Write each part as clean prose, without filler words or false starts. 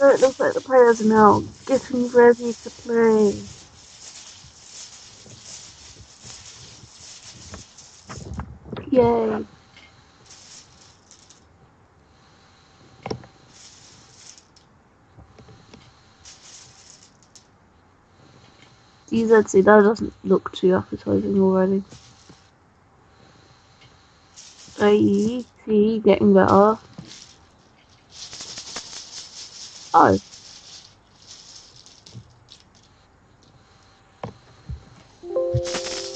So it looks like the players are now getting ready to play. Yay. DZC, that doesn't look too appetizing already. AEC, getting better. Oh.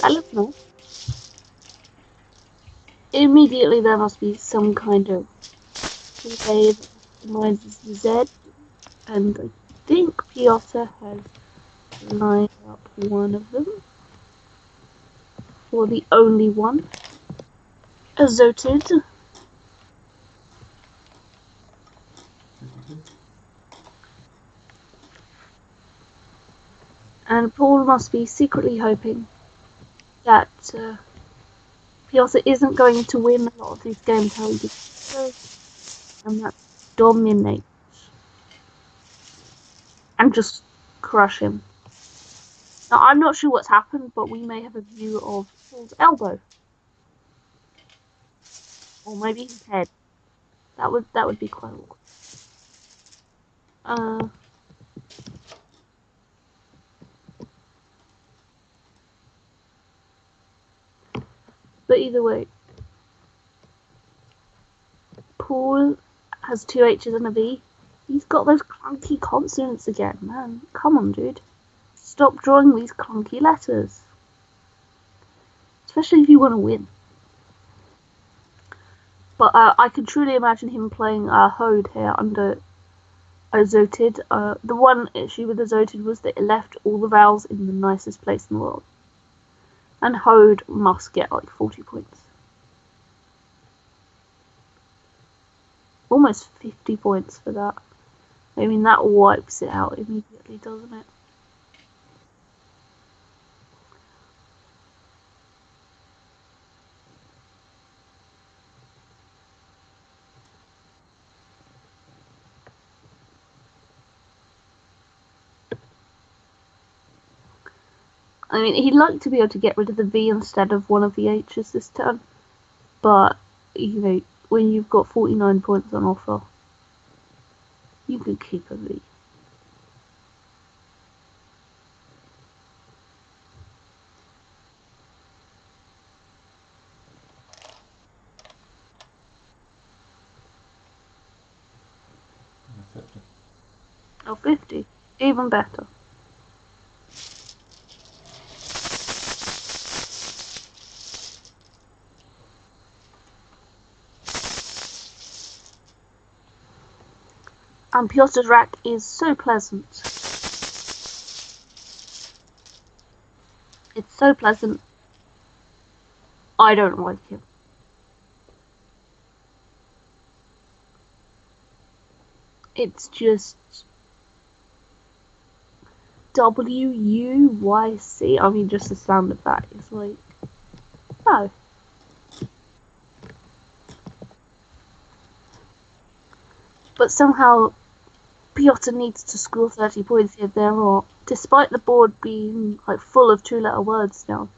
That looks nice. Immediately there must be some kind of way that reminds Z, and I think Piotr has lined up one of them. Or the only one. Azoted. And Paul must be secretly hoping that Piotr isn't going to win a lot of these games how he did, and that's dominate and just crush him. Now I'm not sure what's happened, but we may have a view of Paul's elbow, or maybe his head. That would be quite awkward. But either way, Paul has two H's and a V. He's got those clunky consonants again, man. Come on, dude. Stop drawing these clunky letters. Especially if you want to win. But I can truly imagine him playing Hode here under Azoted. The one issue with Azoted was that it left all the vowels in the nicest place in the world. And Hode must get like 40 points. Almost 50 points for that. I mean, that wipes it out immediately, doesn't it? I mean, he'd like to be able to get rid of the V instead of one of the H's this turn. But, you know, when you've got 49 points on offer, you can keep a V. Oh, 50. Even better. And Piotr's rack is so pleasant. It's so pleasant. I don't like him. It's just WUYC. I mean, just the sound of that is like, no. But somehow Piotr needs to score 30 points here there, or despite the board being like full of two-letter words now,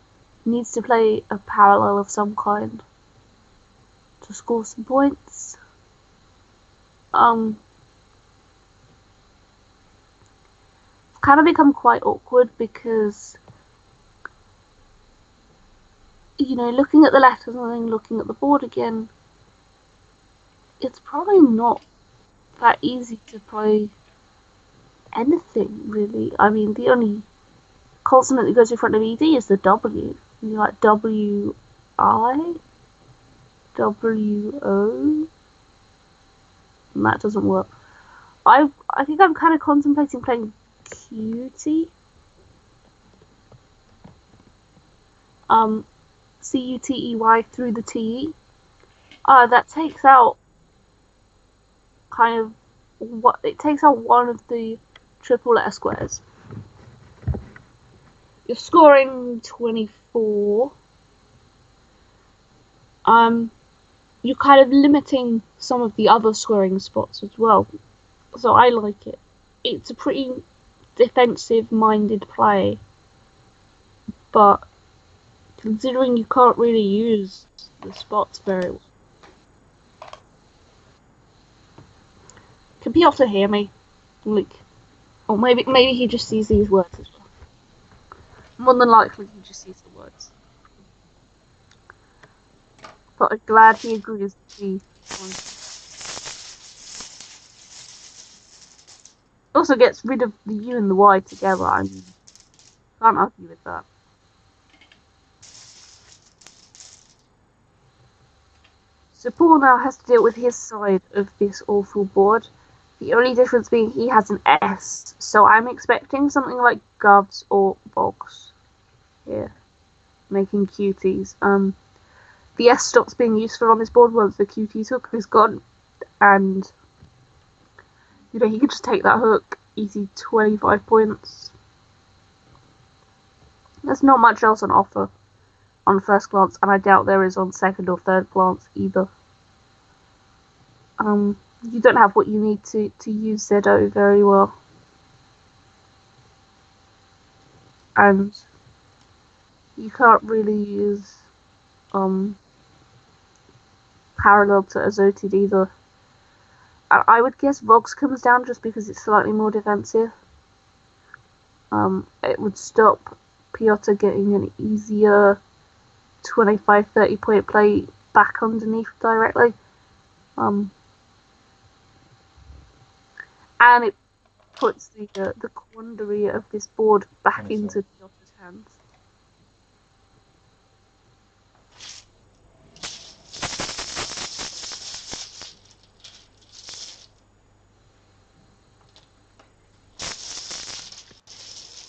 he needs to play a parallel of some kind to score some points. Kind of become quite awkward because, you know, looking at the letters and then looking at the board again, it's probably not that easy to play anything, really. I mean, the only consonant that goes in front of ED is the W. And you're like W-I? W-O? And that doesn't work. I think I'm kind of contemplating playing Cutie. C-U-T-E-Y through the T-E. That takes out kind of what it takes out one of the triple letter squares. You're scoring 24. You're kind of limiting some of the other scoring spots as well. So I like it. It's a pretty defensive-minded play, but considering you can't really use the spots very well. Can Piotr hear me? Like, or maybe he just sees these words as well. More than likely, he just sees the words. But I'm glad he agrees to be. Also gets rid of the U and the Y together. I mean, can't argue with that. So Paul now has to deal with his side of this awful board. The only difference being he has an S, so I'm expecting something like Govs or Bogs here, making cuties. The S stops being useful on this board once the QT hook is gone, and you know he can just take that hook, easy 25 points. There's not much else on offer on first glance, and I doubt there is on second or third glance either. You don't have what you need to use Zedo very well. And you can't really use parallel to Azoted either. And I would guess Vox comes down just because it's slightly more defensive. It would stop Piotr getting an easier 25-30 point play back underneath directly. And it puts the quandary of this board back into Piotr's hands.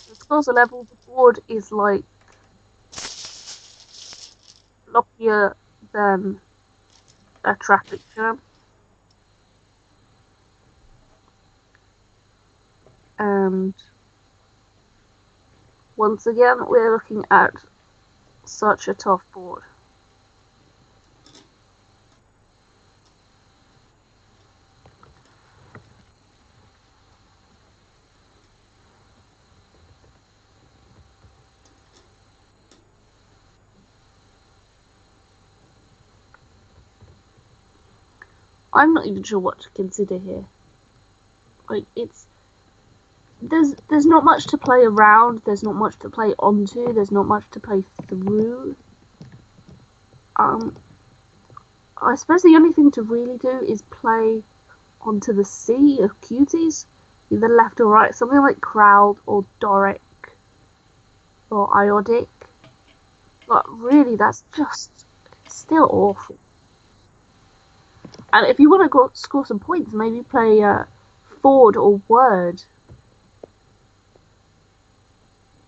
The scores are level. The board is like loppier than a traffic jam. And once again, we're looking at such a tough board. I'm not even sure what to consider here. Like, there's not much to play around, there's not much to play onto, there's not much to play through. I suppose the only thing to really do is play onto the C of cuties, either left or right, something like Crowd or Doric or Iodic. But really, that's just still awful. And if you want to score some points, maybe play Ford or Word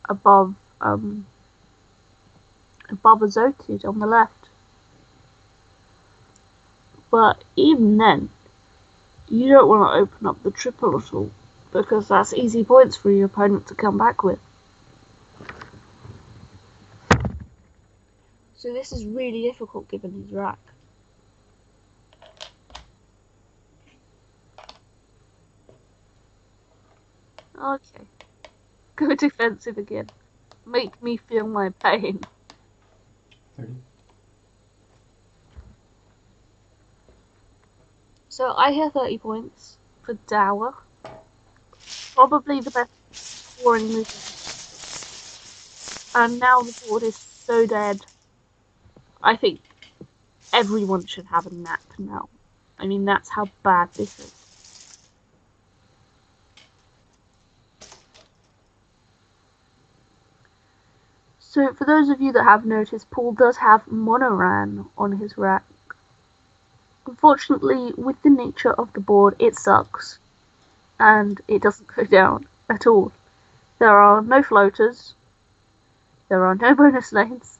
above Azoted on the left. But even then, you don't want to open up the triple at all, because that's easy points for your opponent to come back with. So this is really difficult given his rack. Okay. Go defensive again. Make me feel my pain. 30. So I hear 30 points for Dower. Probably the best scoring move. And now the board is so dead. I think everyone should have a nap now. I mean, that's how bad this is. So for those of you that have noticed, Paul does have Monoran on his rack. Unfortunately, with the nature of the board, it sucks. And it doesn't go down at all. There are no floaters. There are no bonus lanes.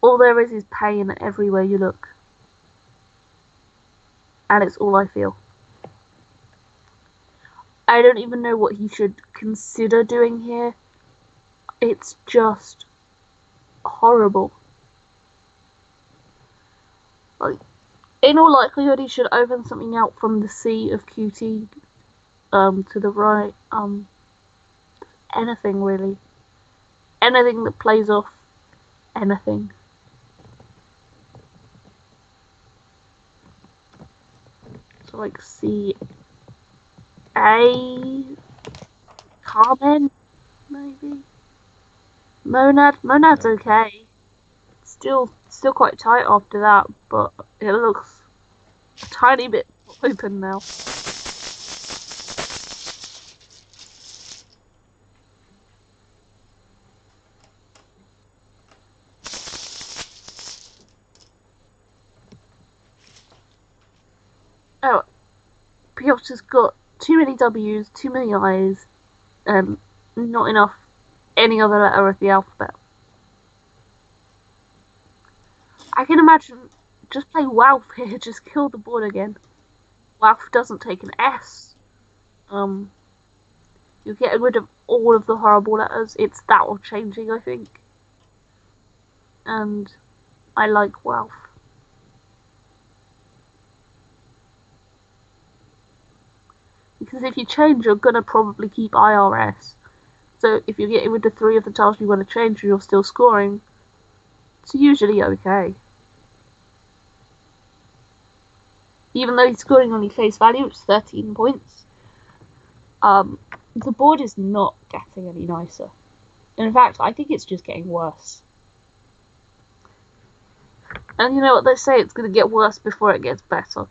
All there is pain everywhere you look. And it's all I feel. I don't even know what he should consider doing here. It's just horrible. Like, in all likelihood, he should open something out from the sea of QT to the right, anything really. Anything that plays off anything. So like C A Carmen maybe? Monad's Yeah. okay. Still quite tight after that, but it looks a tiny bit open now. Oh, Piotr's got too many W's, too many I's, and not enough any other letter of the alphabet. I can imagine just play Walf here, just kill the board again. Walf doesn't take an S. Um, you're getting rid of all of the horrible letters. It's that or changing, I think. And I like Walf. Because if you change, you're gonna probably keep IRS. So if you're getting rid of 3 of the tiles you want to change and you're still scoring, it's usually okay. Even though he's scoring only face value, it's 13 points. The board is not getting any nicer. In fact, I think it's just getting worse. And you know what they say, it's going to get worse before it gets better.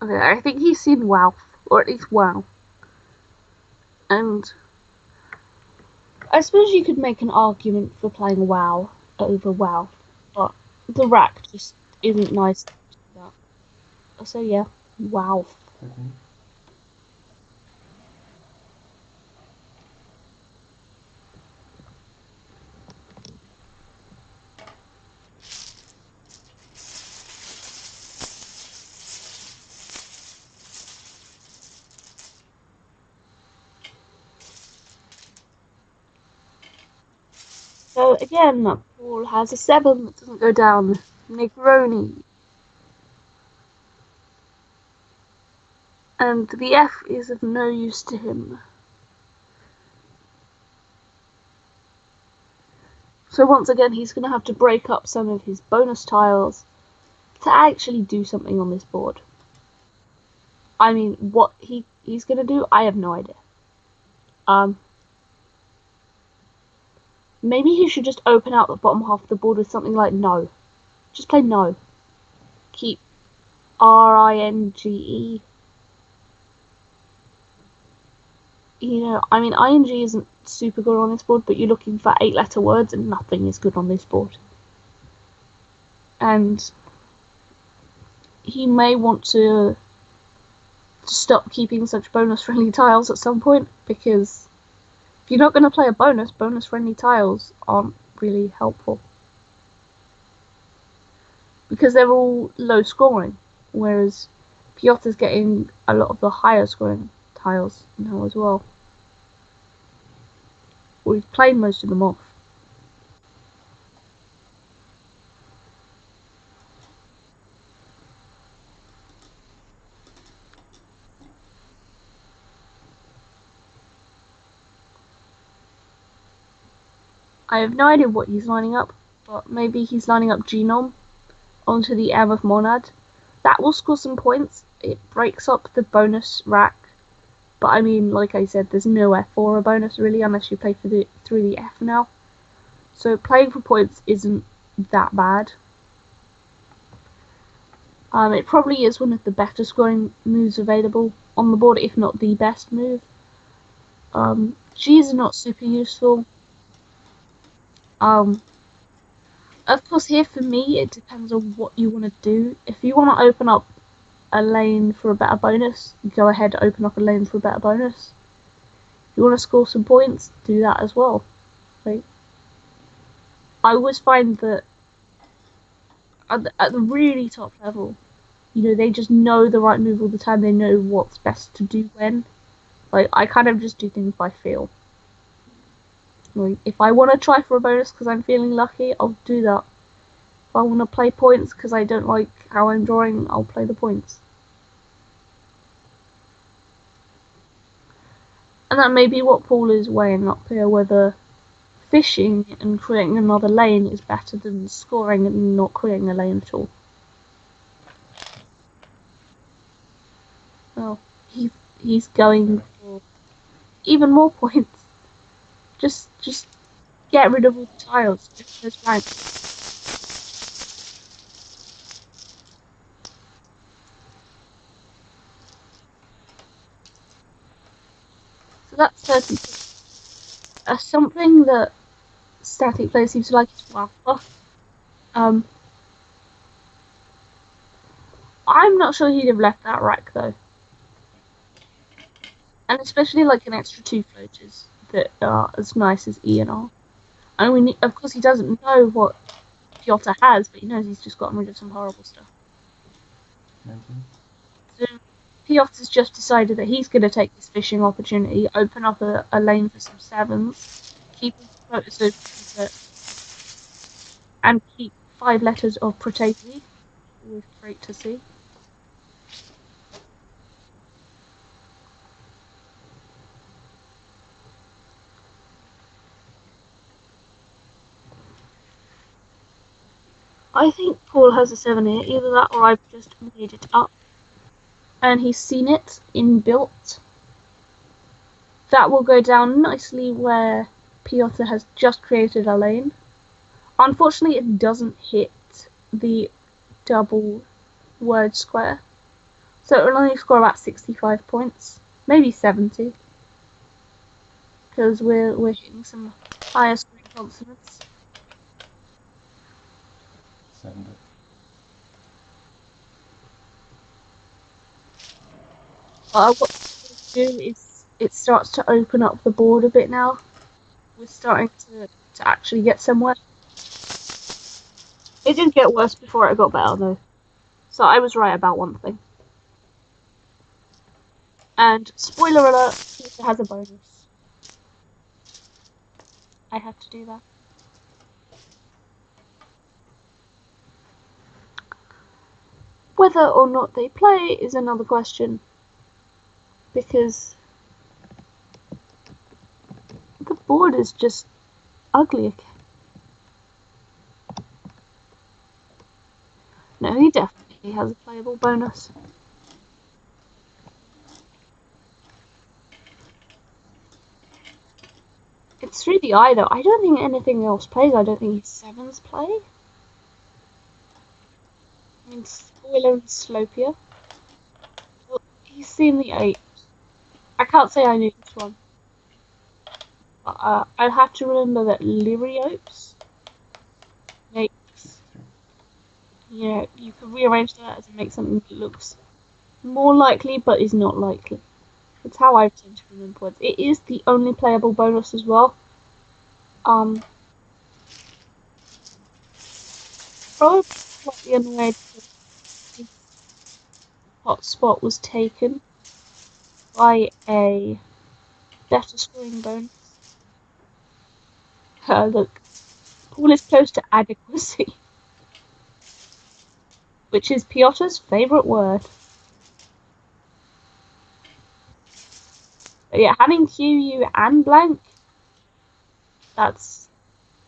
Okay, I think he's seen WoW, or at least WoW. And I suppose you could make an argument for playing WoW over WoW, but the rack just isn't nice to do that. So yeah, WoW. 13. So again, Paul has a 7 that doesn't go down. Negroni. And the F is of no use to him. So once again, he's going to have to break up some of his bonus tiles to actually do something on this board. I mean, what he's going to do, I have no idea. Maybe he should just open out the bottom half of the board with something like no. Just play no. Keep RINGE. You know, I mean, ING isn't super good on this board, but you're looking for 8-letter words and nothing is good on this board. And he may want to stop keeping such bonus-friendly tiles at some point, because if you're not going to play a bonus-friendly tiles aren't really helpful. Because they're all low scoring, whereas Piotr's getting a lot of the higher scoring tiles now as well. We've played most of them off. I have no idea what he's lining up, but maybe he's lining up Genome onto the M of Monad. That will score some points. It breaks up the bonus rack. But I mean, like I said, there's no F for a bonus really unless you play through the F now. So playing for points isn't that bad. It probably is one of the better scoring moves available on the board, if not the best move. G's are not super useful. Of course, here for me, it depends on what you want to do. If you want to open up a lane for a better bonus, go ahead, open up a lane for a better bonus. If you want to score some points, do that as well. Like, I always find that at the really top level, you know, they just know the right move all the time. They know what's best to do when. Like, I kind of just do things by feel. Like, if I want to try for a bonus because I'm feeling lucky, I'll do that. If I want to play points because I don't like how I'm drawing, I'll play the points. And that may be what Paul is weighing up here, whether fishing and creating another lane is better than scoring and not creating a lane at all. Well, he's going for even more points. Just get rid of all the tiles. Just those blanks. So that's 30. Something that static play seems to like is Waffle. I'm not sure he'd have left that rack though. And especially like an extra 2 floaters that are as nice as E and R. I mean, of course he doesn't know what Piotr has, but he knows he's just gotten rid of some horrible stuff. 19. So Piotr's just decided that he's going to take this fishing opportunity, open up a lane for some 7s, keep his floaters open, and keep 5 letters of Protegi. Always great to see. I think Paul has a 7 here, either that or I've just made it up. And he's seen it in built. That will go down nicely where Piotr has just created a lane. Unfortunately, it doesn't hit the double word square. So it will only score about 65 points, maybe 70. Because we're hitting some higher scoring consonants. 70. What to do is it starts to open up the board a bit now. We're starting to actually get somewhere. It didn't get worse before it got better though. So I was right about one thing. And spoiler alert, Piotr has a bonus. I had to do that. Whether or not they play is another question. Because the board is just ugly again. No, he definitely has a playable bonus. It's through the eye though. I don't think anything else plays. I don't think his 7s play. I mean, spoiler and Slopia. Well, he's seen the 8. I can't say I knew this one. But I'd have to remember that Lyriops makes, you can rearrange that to make something that looks more likely but is not likely. That's how I tend to remember words. It is the only playable bonus as well. Probably slightly annoyed that his hotspot was taken by a better scoring bonus. Look, Paul is close to adequacy, which is Piotr's favourite word. But yeah, having QU and blank, that's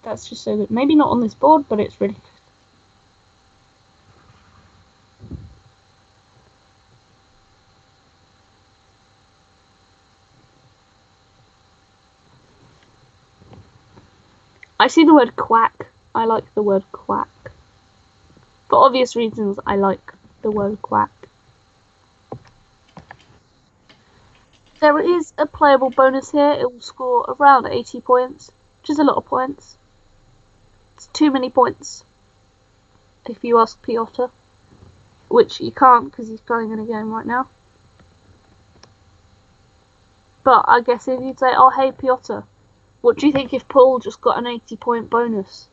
just so good. Maybe not on this board, but it's really good. I see the word quack. I like the word quack. For obvious reasons, I like the word quack. There is a playable bonus here. It will score around 80 points, which is a lot of points. It's too many points, if you ask Piotr. Which you can't because he's playing in a game right now. But I guess if you'd say, oh hey Piotr, what do you think if Paul just got an 80-point bonus?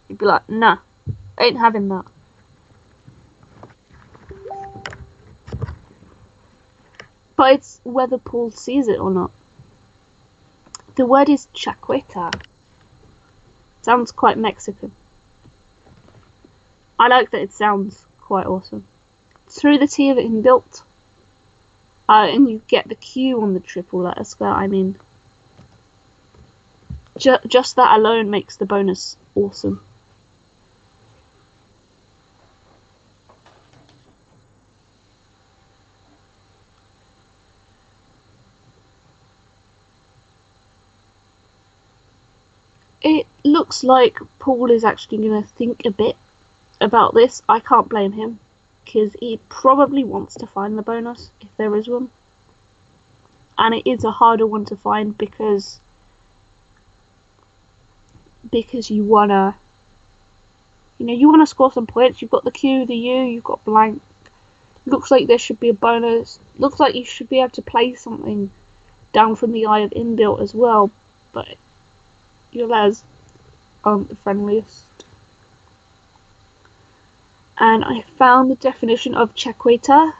You'd be like, nah, ain't having that. But it's whether Paul sees it or not. The word is chaqueta. Sounds quite Mexican. I like that it sounds quite awesome. Through the T of it inbuilt. And you get the Q on the triple letter square. I mean, just that alone makes the bonus awesome. It looks like Paul is actually going to think a bit about this. I can't blame him, because he probably wants to find the bonus, if there is one. And it is a harder one to find because you wanna, you wanna score some points. You've got the Q, the U, you've got blank. Looks like there should be a bonus. Looks like you should be able to play something down from the eye of inbuilt as well, but your letters aren't the friendliest. And I found the definition of chaqueta.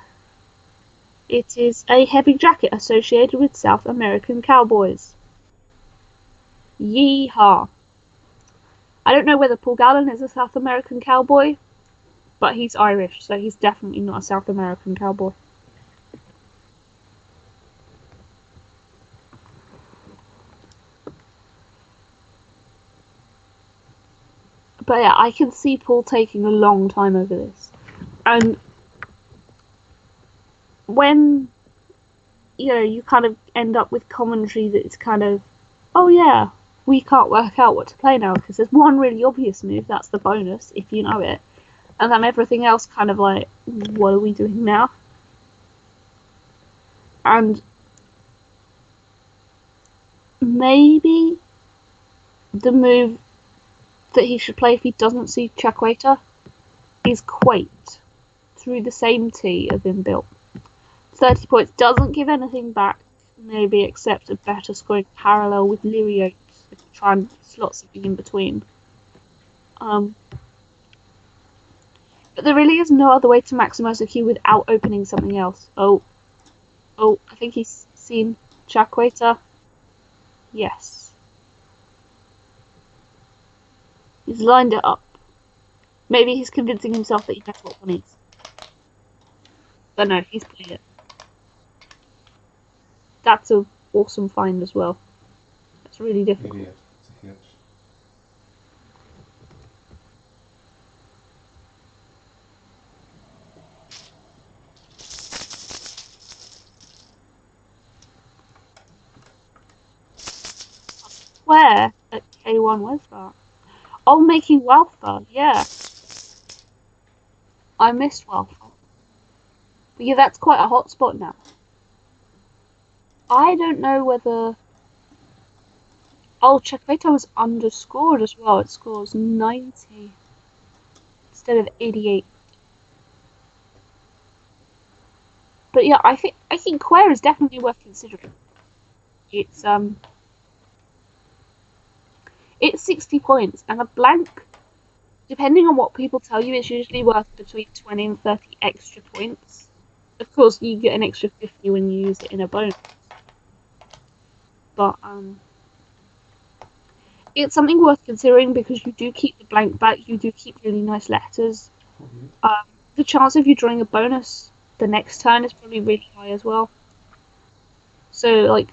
It is a heavy jacket associated with South American cowboys. Yeehaw. I don't know whether Paul Gallen is a South American cowboy, but he's Irish, so he's definitely not a South American cowboy. But yeah, I can see Paul taking a long time over this. And when, you kind of end up with commentary that's kind of, oh yeah, we can't work out what to play now because there's one really obvious move, that's the bonus, if you know it. And then everything else kind of like, what are we doing now? And maybe the move that he should play if he doesn't see chaqueta is quate through the same T as inbuilt. 30 points doesn't give anything back, maybe except a better scoring parallel with Lyriotes if you try and slot something in between. But there really is no other way to maximise the Q without opening something else. Oh, I think he's seen chaqueta. Yes. He's lined it up. Maybe he's convincing himself that he knows what one is. But no, he's played it. That's an awesome find as well. That's really difficult. Idiot. It's a hitch. Where at K1 was that? Oh, making Welfa, yeah. I missed Welfa. But yeah, that's quite a hot spot now. I don't know whether... Oh, Chaqueta was underscored as well. It scores 90 instead of 88. But yeah, I think Quare is definitely worth considering. It's 60 points, and a blank, depending on what people tell you, it's usually worth between 20 and 30 extra points. Of course, you get an extra 50 when you use it in a bonus. But it's something worth considering because you do keep the blank back, you do keep really nice letters. The chance of you drawing a bonus the next turn is probably really high as well. So, like,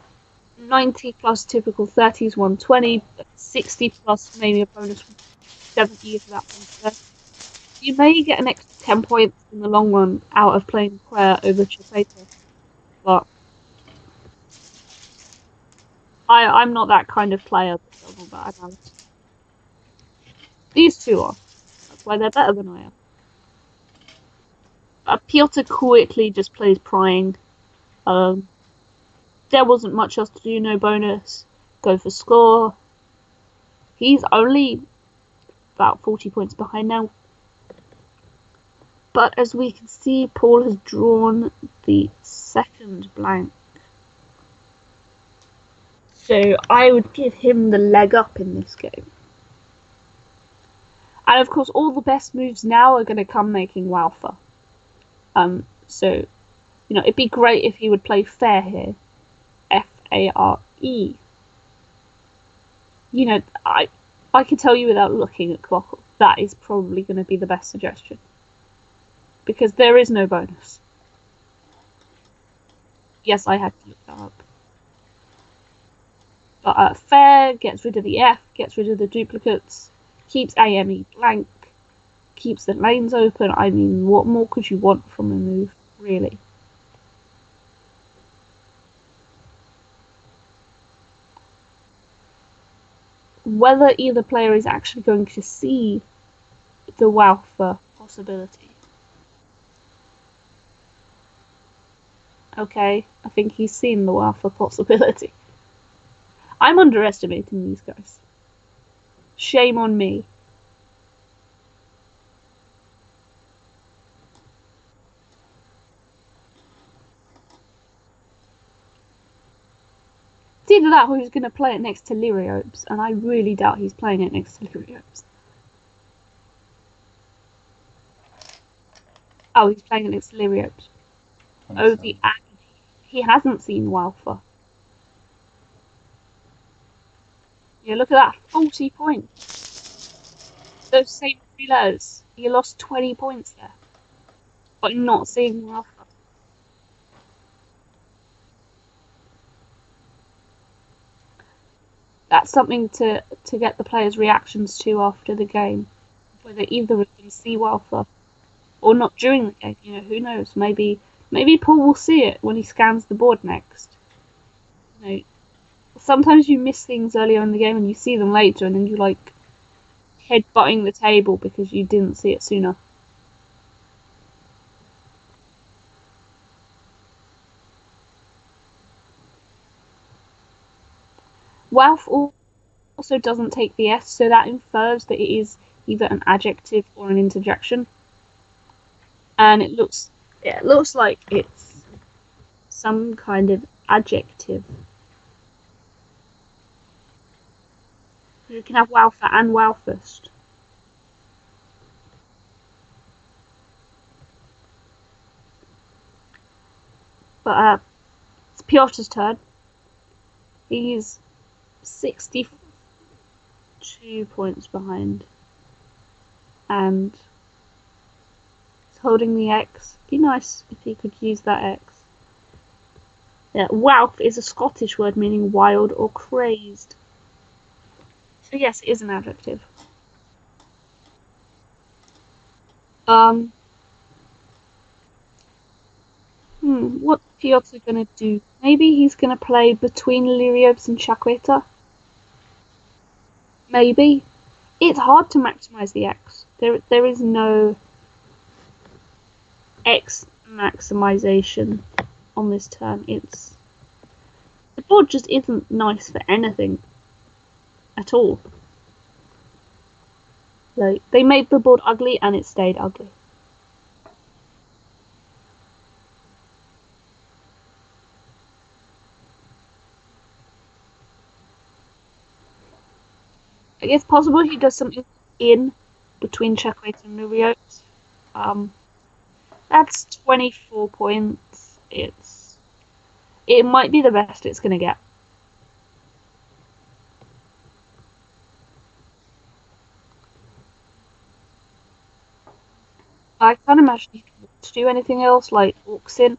90 plus typical 30 is 120, 60 plus maybe a bonus 70 if that one. You may get an extra 10 points in the long run out of playing Quare over Chaqueta, but I'm not that kind of player that does all that analysis. These two are. That's why they're better than I am. Piotr quickly just plays prying. There wasn't much else to do, no bonus. Go for score. He's only about 40 points behind now. But as we can see, Paul has drawn the second blank. So I would give him the leg up in this game. And of course, all the best moves now are going to come making Walfa. So It'd be great if he would play fair here. Fare. I can tell you without looking at Quackle, that is probably going to be the best suggestion. Because there is no bonus. Yes, I had to look that up. But fair gets rid of the F, gets rid of the duplicates, keeps AME blank, keeps the lanes open. I mean, what more could you want from a move, really? Whether either player is actually going to see the Walther possibility. Okay, I think he's seen the Walther possibility. I'm underestimating these guys. Shame on me. It's either that or he's going to play it next to Liriopes, and I really doubt he's playing it next to Liriopes. Oh, he's playing it next to Liriopes. Oh, the agony. He hasn't seen Walther. Yeah, look at that. 40 points. Those same 3 letters. He lost 20 points there. By not seeing Walther. That's something to get the players' reactions to after the game. Whether either of them see Walther or not during the game. Who knows? Maybe Paul will see it when he scans the board next. Sometimes you miss things earlier in the game and you see them later, and then you like headbutting the table because you didn't see it sooner. Walf also doesn't take the S, so that infers that it is either an adjective or an interjection. And it looks like it's some kind of adjective. You can have Walther and Walfust. But it's Piotr's turn. He's 62 points behind. And he's holding the X. Be nice if he could use that X. Yeah, Walf is a Scottish word meaning wild or crazed. So yes, it is an adjective. What's Piotr gonna do? Maybe he's gonna play between Liriopes and Chaqueta. Maybe. It's hard to maximize the X. There is no X maximization on this turn. The board just isn't nice for anything at all. Like, they made the board ugly and it stayed ugly. It's possible he does something in between Chaqueta and Liriopes. That's 24 points. It might be the best it's gonna get. I can't imagine he can do anything else like Auxin,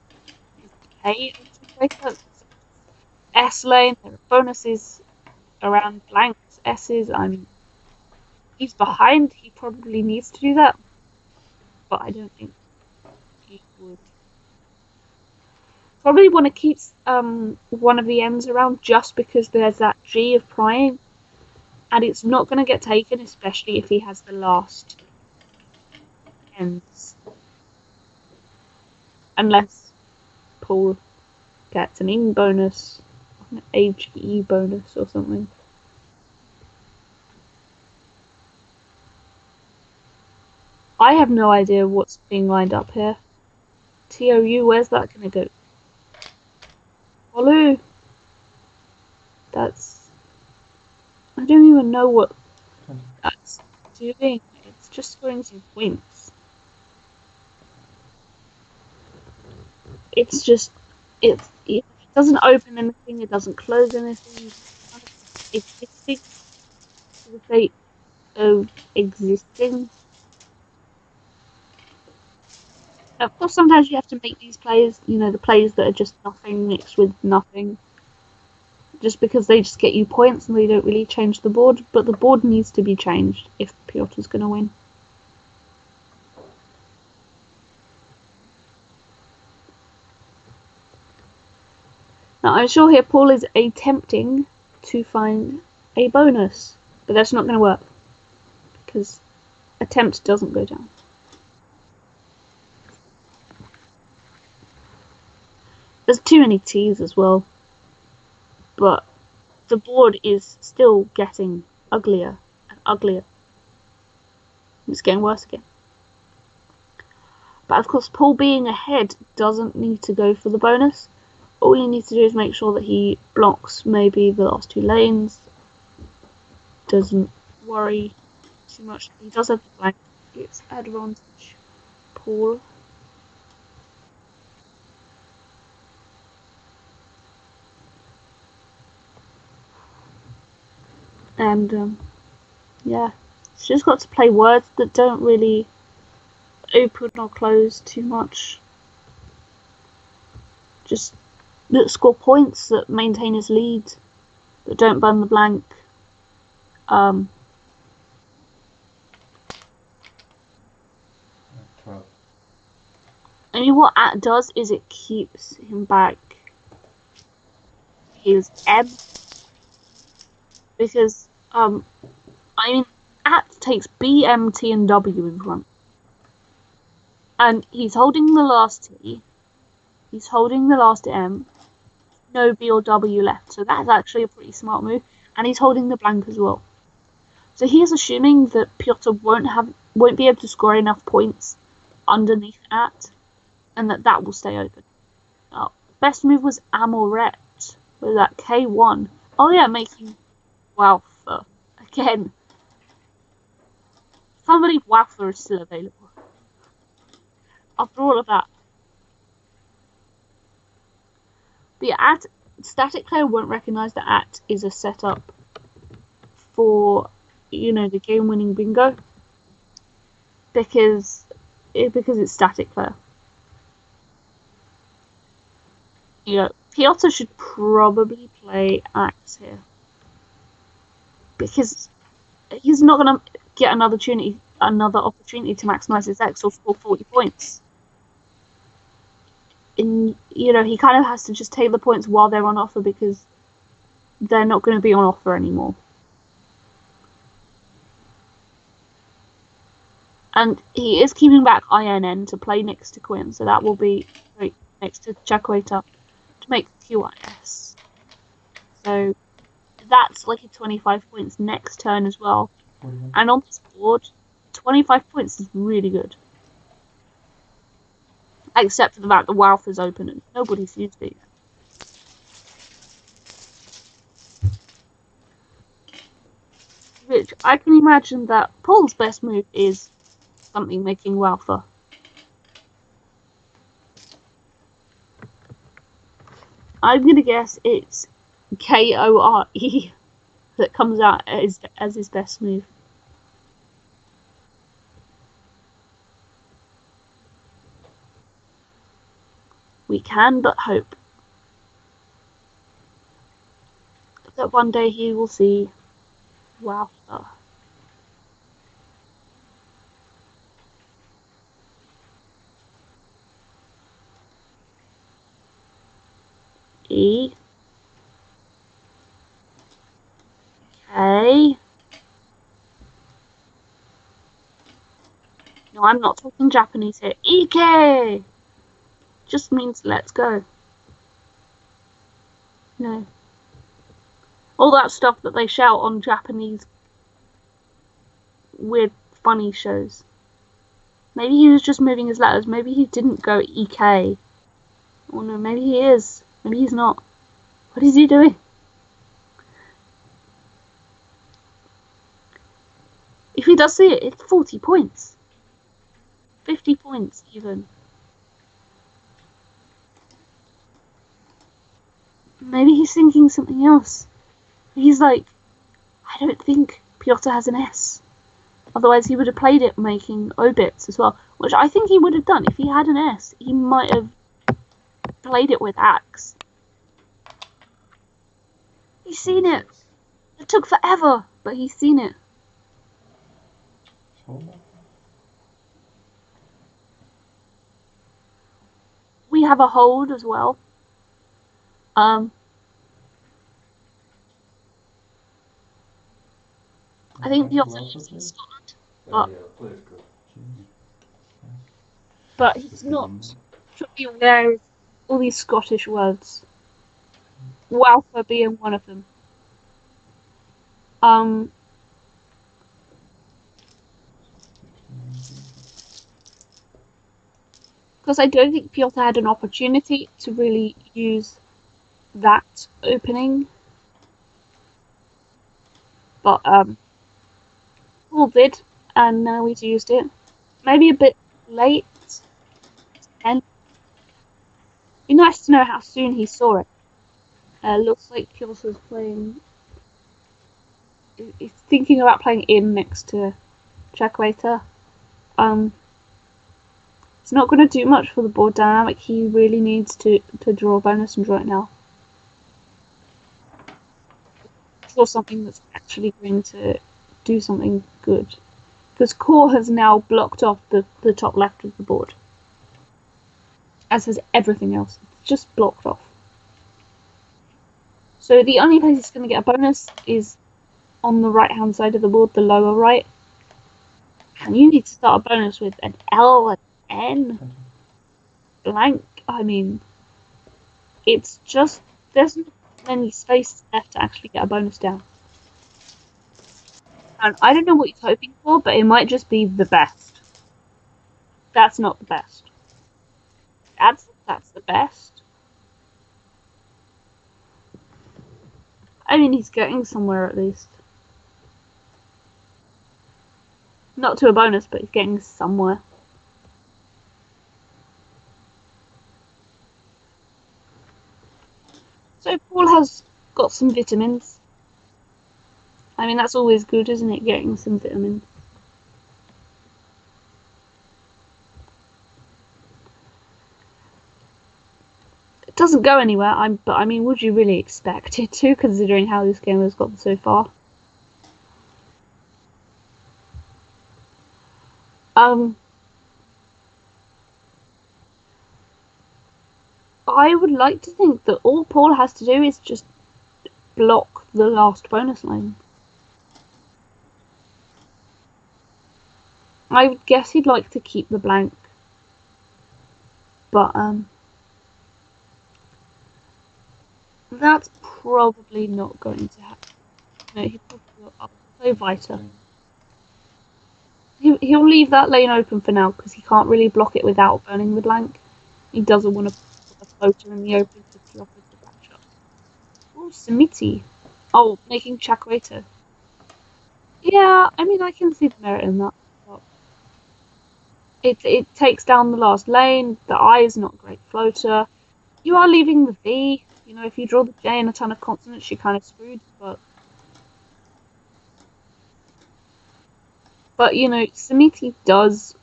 K, S lane. There are bonuses around blanks, S's. He's behind. He probably needs to do that, but I don't think he would. Probably want to keep one of the ends around just because there's that G of prying, and it's not going to get taken, especially if he has the last ends. Unless Paul gets an ing bonus, an HE bonus or something. I have no idea what's being lined up here. TOU, where's that going to go? Olu! I don't even know what that's doing. It's just scoring some points. it's just it doesn't open anything, it doesn't close anything. It's kind of existing for the sake of existing. Of course, sometimes you have to make these plays, the plays that are just nothing mixed with nothing, just because they just get you points and they don't really change the board. But the board needs to be changed if Piotr's going to win. Now, I'm sure here Paul is attempting to find a bonus, but that's not going to work because attempt doesn't go down. There's too many T's as well, but the board is still getting uglier and uglier. It's getting worse again. But of course, Paul being ahead doesn't need to go for the bonus. All he needs to do is make sure that he blocks maybe the last two lanes. Doesn't worry too much. He does have the blank. It's advantage Paul. And yeah, it's just got to play words that don't really open or close too much. Just that score points, that maintain his lead, that don't burn the blank. 12. I mean, what at does is it keeps him back his M, because I mean, at takes B, M, T, and W in front, and he's holding the last T, he's holding the last M, no B or W left, so that's actually a pretty smart move, and he's holding the blank as well. So he's assuming that Piotr won't be able to score enough points underneath at, and that will stay open. Best move was Amoret with that K1. Oh yeah, making Walther again. Can't believe Walther is still available after all of that. The at static player won't recognize that at is a setup for the game-winning bingo because it's static player. Piotr should probably play axe here because he's not going to get another opportunity to maximize his X or score 40 points. And he kind of has to just take the points while they're on offer because they're not going to be on offer anymore. And he is keeping back INN to play next to Quinn, so that will be right next to Chakweta to make QIS. So that's like a 25 points next turn as well. And on this board, 25 points is really good. Except for the fact the Walth is open and nobody's used it yet. Which I can imagine that Paul's best move is something making Walther. I'm gonna guess it's Kore that comes out as his best move. We can but hope that one day he will see Walther. E. K. No, I'm not talking Japanese here. EK just means let's go. No. All that stuff that they shout on Japanese weird funny shows. Maybe he was just moving his letters. Maybe he didn't go EK. Oh no, maybe he is. Maybe he's not. What is he doing? If he does see it, it's 40 points. 50 points even. Maybe he's thinking something else. He's like, I don't think Piotr has an S. Otherwise, he would have played it making obits as well, which I think he would have done. If he had an S, he might have played it with axe. He's seen it. It took forever, but he's seen it. We have a hold as well. I think Piotr lives in Scotland, but he's not should be aware of all these Scottish words. Walther being one of them. Because I don't think Piotr had an opportunity to really use that opening. But Paul did, and now he's used it. Maybe a bit late. And it'd be nice to know how soon he saw it. Looks like Piotr's playing. He's thinking about playing in next to Checkwaiter. It's not going to do much for the board dynamic. He really needs to draw a bonus and draw it now. Draw something that's actually going to do something good. Because Core has now blocked off the top left of the board. As has everything else. It's just blocked off. So the only place it's going to get a bonus is on the right hand side of the board, the lower right. And you need to start a bonus with an L, an N, blank. I mean, it's just, there's not many spaces left to actually get a bonus down. And I don't know what he's hoping for, but it might just be the best. That's not the best. That's the best. I mean, he's getting somewhere at least. Not to a bonus, but he's getting somewhere. So Paul has got some vitamins. I mean, that's always good, isn't it? Getting some vitamins. It doesn't go anywhere. But I mean, would you really expect it to, considering how this game has gotten so far? I would like to think that all Paul has to do is just block the last bonus line. I would guess he'd like to keep the blank. But, that's probably not going to happen. No, he probably will play Vita. He'll leave that lane open for now, because he can't really block it without burning the blank. He doesn't want to put a floater in the open to the opposite matchup. Oh, Smitty. Oh, making Chakwaiter. Yeah, I mean, I can see the merit in that. It takes down the last lane. The I is not a great floater. You are leaving the V. You know, if you draw the J and a ton of consonants, you're kind of screwed. But you know, Samiti does.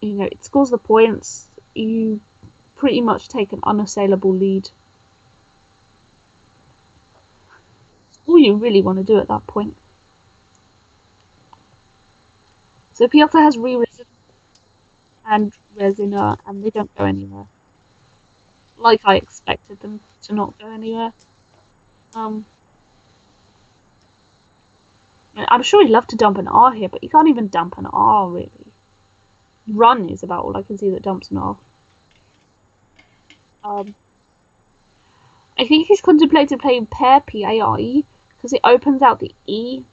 You know, it scores the points. You pretty much take an unassailable lead. It's all you really want to do at that point. So Piotr has re-risen and Resina, and they don't go anywhere. Like I expected them to not go anywhere. I'm sure he'd love to dump an R here, but you can't even dump an R, really. Run is about all I can see that dumps an R. I think he's contemplated playing pair P-A-R-E, because it opens out the E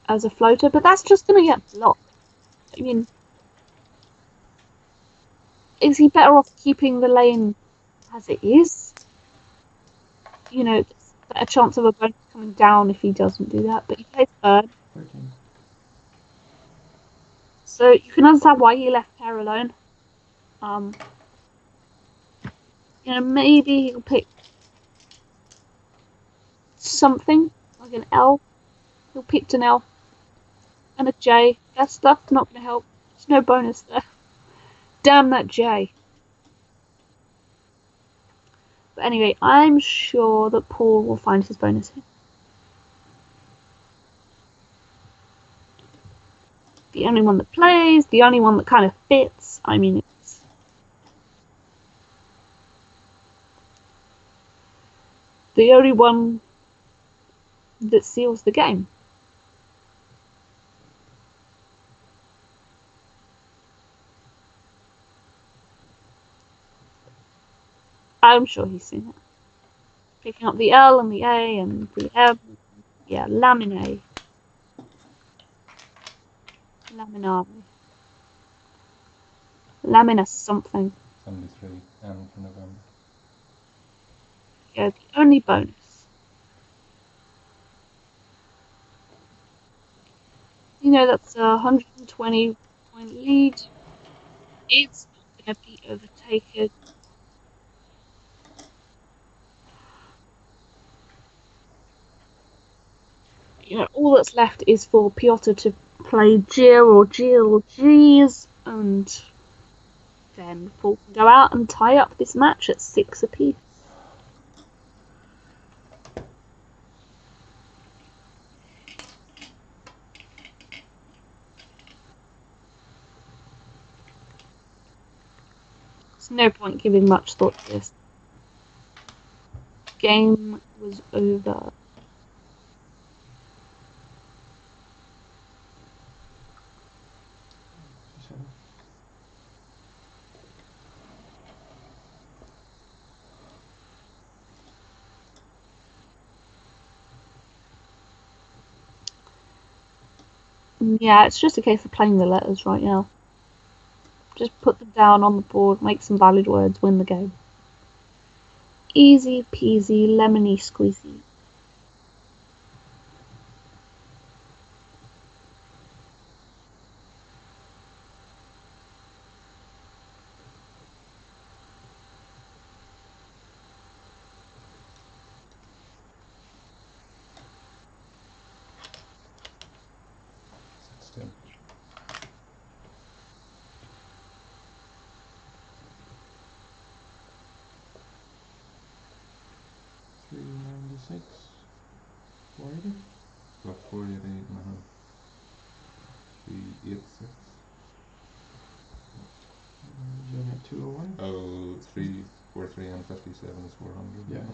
as a floater, but that's just going to get blocked. I mean, is he better off keeping the lane as it is? You know, there's a chance of a bonus coming down if he doesn't do that, but he plays third. So you can understand why he left pair alone. You know, maybe he'll pick something, like an L. He'll pick an L and a J. That stuff's not going to help. There's no bonus there. Damn that J. But anyway, I'm sure that Paul will find his bonus here. The only one that plays, the only one that kind of fits. I mean, it's the only one that seals the game. I'm sure he's seen it. Picking up the L and the A and the M. Yeah, laminae. Laminare. Lamina something. 73, N for November. Yeah, the only bonus. You know, that's a 120 point lead. It's not going to be overtaken. You know, all that's left is for Piotr to play Jill or Jill or G's, and then Paul can go out and tie up this match at 6 apiece. There's no point giving much thought to this. Game was over. Yeah, it's just a case of playing the letters right now. Just put them down on the board, make some valid words, win the game. Easy peasy, lemony squeezy. Still. $3.96. 480. Got 488 and a half. 386. Unit 201? Oh, 343 and 57 is 400. Yeah.